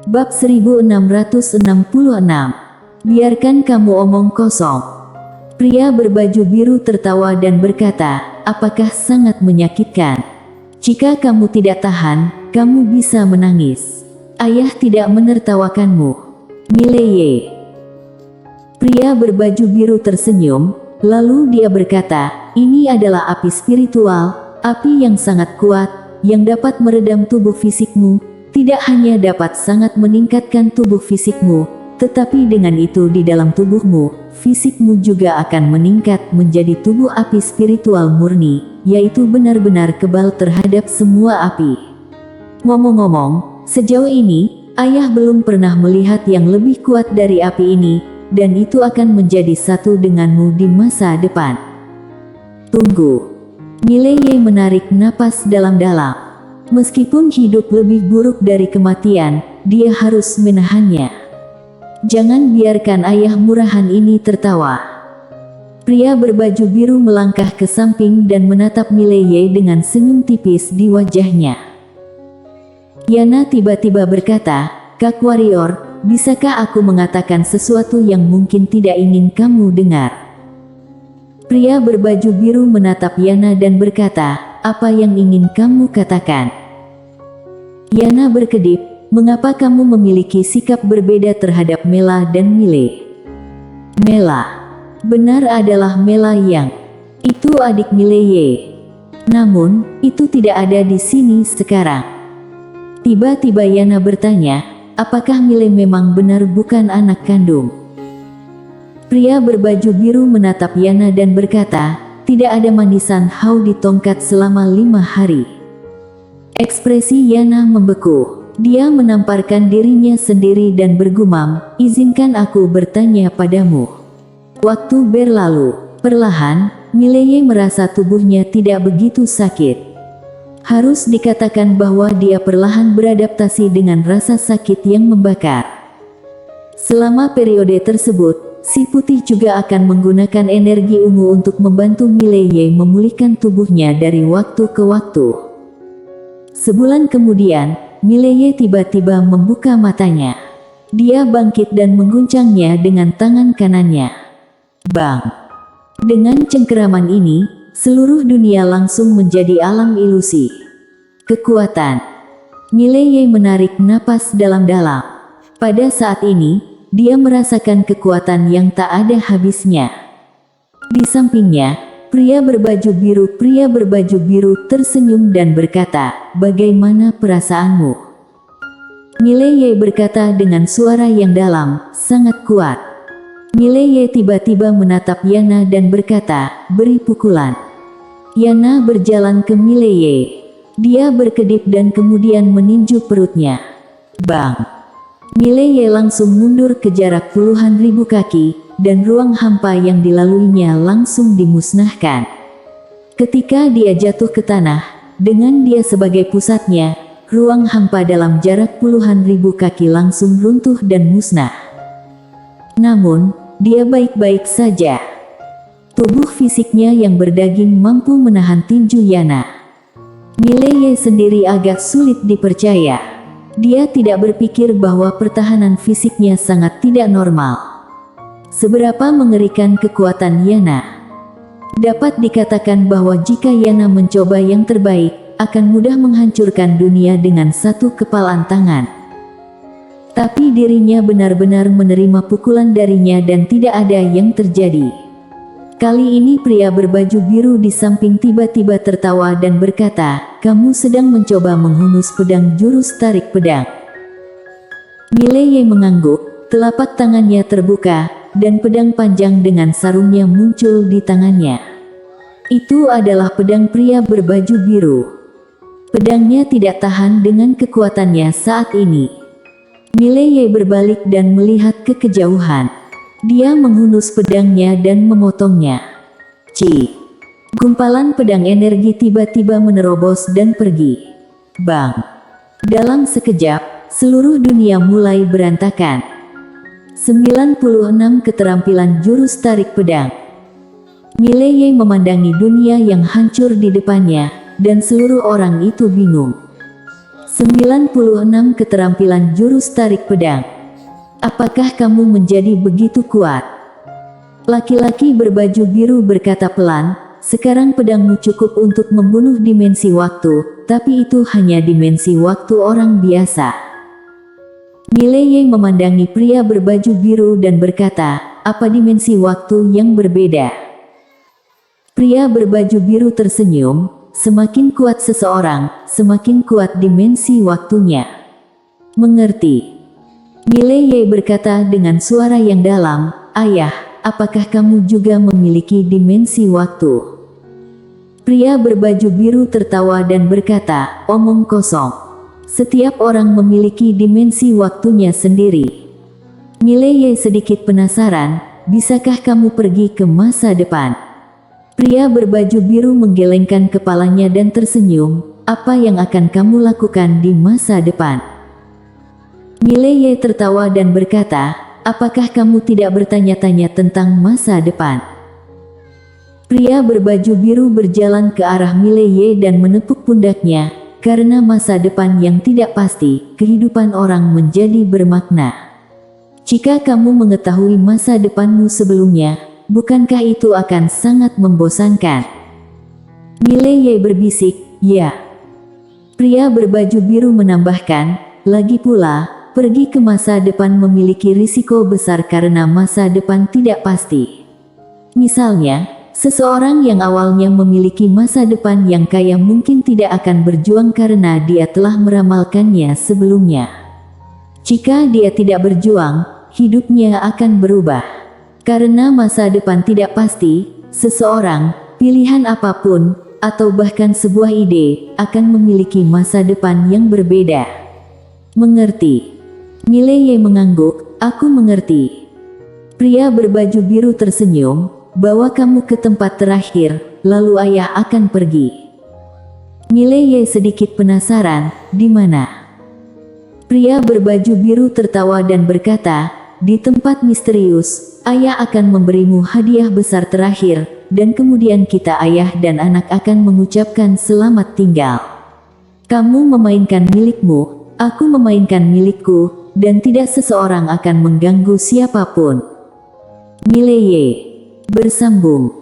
Bab 1666. Biarkan kamu omong kosong. Pria berbaju biru tertawa dan berkata, apakah sangat menyakitkan? Jika kamu tidak tahan, kamu bisa menangis. Ayah tidak menertawakanmu. Mileye. Pria berbaju biru tersenyum, lalu dia berkata, ini adalah api spiritual, api yang sangat kuat, yang dapat meredam tubuh fisikmu. Tidak hanya dapat sangat meningkatkan tubuh fisikmu, tetapi dengan itu di dalam tubuhmu, fisikmu juga akan meningkat menjadi tubuh api spiritual murni, yaitu benar-benar kebal terhadap semua api. Ngomong-ngomong, sejauh ini, ayah belum pernah melihat yang lebih kuat dari api ini, dan itu akan menjadi satu denganmu di masa depan. Tunggu. Mileye menarik napas dalam-dalam. Meskipun hidup lebih buruk dari kematian, dia harus menahannya. Jangan biarkan ayah murahan ini tertawa. Pria berbaju biru melangkah ke samping dan menatap Mileye dengan senyum tipis di wajahnya. Yana tiba-tiba berkata, Kak Warrior, bisakah aku mengatakan sesuatu yang mungkin tidak ingin kamu dengar? Pria berbaju biru menatap Yana dan berkata, apa yang ingin kamu katakan? Yana berkedip, mengapa kamu memiliki sikap berbeda terhadap Mela dan Mile? Mela. Benar adalah Mela yang. Itu adik Mileye. Namun, itu tidak ada di sini sekarang. Tiba-tiba Yana bertanya, apakah Mile memang benar bukan anak kandung? Pria berbaju biru menatap Yana dan berkata, tidak ada manisan hau di tongkat selama 5 hari. Ekspresi Yana membeku. Dia menamparkan dirinya sendiri dan bergumam, izinkan aku bertanya padamu. Waktu berlalu. Perlahan, Mileye merasa tubuhnya tidak begitu sakit. Harus dikatakan bahwa dia perlahan beradaptasi dengan rasa sakit yang membakar. Selama periode tersebut, si putih juga akan menggunakan energi ungu untuk membantu Mileye memulihkan tubuhnya dari waktu ke waktu. Sebulan kemudian, Mileye tiba-tiba membuka matanya. Dia bangkit dan mengguncangnya dengan tangan kanannya. Bang! Dengan cengkeraman ini, seluruh dunia langsung menjadi alam ilusi. Kekuatan. Mileye menarik napas dalam-dalam. Pada saat ini, dia merasakan kekuatan yang tak ada habisnya. Di sampingnya, pria berbaju biru tersenyum dan berkata, bagaimana perasaanmu? Mileye berkata dengan suara yang dalam, sangat kuat. Mileye tiba-tiba menatap Yana dan berkata, beri pukulan. Yana berjalan ke Mileye. Dia berkedip dan kemudian meninju perutnya. Bang! Mileye langsung mundur ke jarak puluhan ribu kaki, dan ruang hampa yang dilaluinya langsung dimusnahkan. Ketika dia jatuh ke tanah, dengan dia sebagai pusatnya, ruang hampa dalam jarak puluhan ribu kaki langsung runtuh dan musnah. Namun, dia baik-baik saja. Tubuh fisiknya yang berdaging mampu menahan tinju Yana. Mileye sendiri agak sulit dipercaya. Dia tidak berpikir bahwa pertahanan fisiknya sangat tidak normal. Seberapa mengerikan kekuatan Yana. Dapat dikatakan bahwa jika Yana mencoba yang terbaik, akan mudah menghancurkan dunia dengan satu kepalan tangan. Tapi dirinya benar-benar menerima pukulan darinya dan tidak ada yang terjadi. Kali ini pria berbaju biru di samping tiba-tiba tertawa dan berkata, kamu sedang mencoba menghunus pedang jurus tarik pedang. Mileye mengangguk, telapak tangannya terbuka, dan pedang panjang dengan sarungnya muncul di tangannya. Itu adalah pedang pria berbaju biru. Pedangnya tidak tahan dengan kekuatannya saat ini. Mileye berbalik dan melihat ke kejauhan. Dia menghunus pedangnya dan memotongnya. Gumpalan pedang energi tiba-tiba menerobos dan pergi. Bang! Dalam sekejap, seluruh dunia mulai berantakan. 96 keterampilan jurus tarik pedang. Mileye memandangi dunia yang hancur di depannya, dan seluruh orang itu bingung. 96 keterampilan jurus tarik pedang. Apakah kamu menjadi begitu kuat? Laki-laki berbaju biru berkata pelan, sekarang pedangmu cukup untuk membunuh dimensi waktu, tapi itu hanya dimensi waktu orang biasa. Mileye memandangi pria berbaju biru dan berkata, apa dimensi waktu yang berbeda? Pria berbaju biru tersenyum, semakin kuat seseorang, semakin kuat dimensi waktunya. Mengerti? Mileye berkata dengan suara yang dalam, ayah, apakah kamu juga memiliki dimensi waktu? Pria berbaju biru tertawa dan berkata, omong kosong. Setiap orang memiliki dimensi waktunya sendiri. Mileye sedikit penasaran, bisakah kamu pergi ke masa depan? Pria berbaju biru menggelengkan kepalanya dan tersenyum, apa yang akan kamu lakukan di masa depan? Mileye tertawa dan berkata, apakah kamu tidak bertanya-tanya tentang masa depan? Pria berbaju biru berjalan ke arah Mileye dan menepuk pundaknya, karena masa depan yang tidak pasti, kehidupan orang menjadi bermakna. Jika kamu mengetahui masa depanmu sebelumnya, bukankah itu akan sangat membosankan? Mileye berbisik, ya. Pria berbaju biru menambahkan, lagi pula, pergi ke masa depan memiliki risiko besar karena masa depan tidak pasti. Misalnya, seseorang yang awalnya memiliki masa depan yang kaya mungkin tidak akan berjuang karena dia telah meramalkannya sebelumnya. Jika dia tidak berjuang, hidupnya akan berubah. Karena masa depan tidak pasti, seseorang, pilihan apapun, atau bahkan sebuah ide, akan memiliki masa depan yang berbeda. Mengerti? Mileye mengangguk, aku mengerti. Pria berbaju biru tersenyum, bawa kamu ke tempat terakhir, lalu ayah akan pergi. Mileye sedikit penasaran, di mana? Pria berbaju biru tertawa dan berkata, di tempat misterius, ayah akan memberimu hadiah besar terakhir, dan kemudian kita ayah dan anak akan mengucapkan selamat tinggal. Kamu memainkan milikmu, aku memainkan milikku, dan tidak seseorang akan mengganggu siapapun. Mileye bersambung.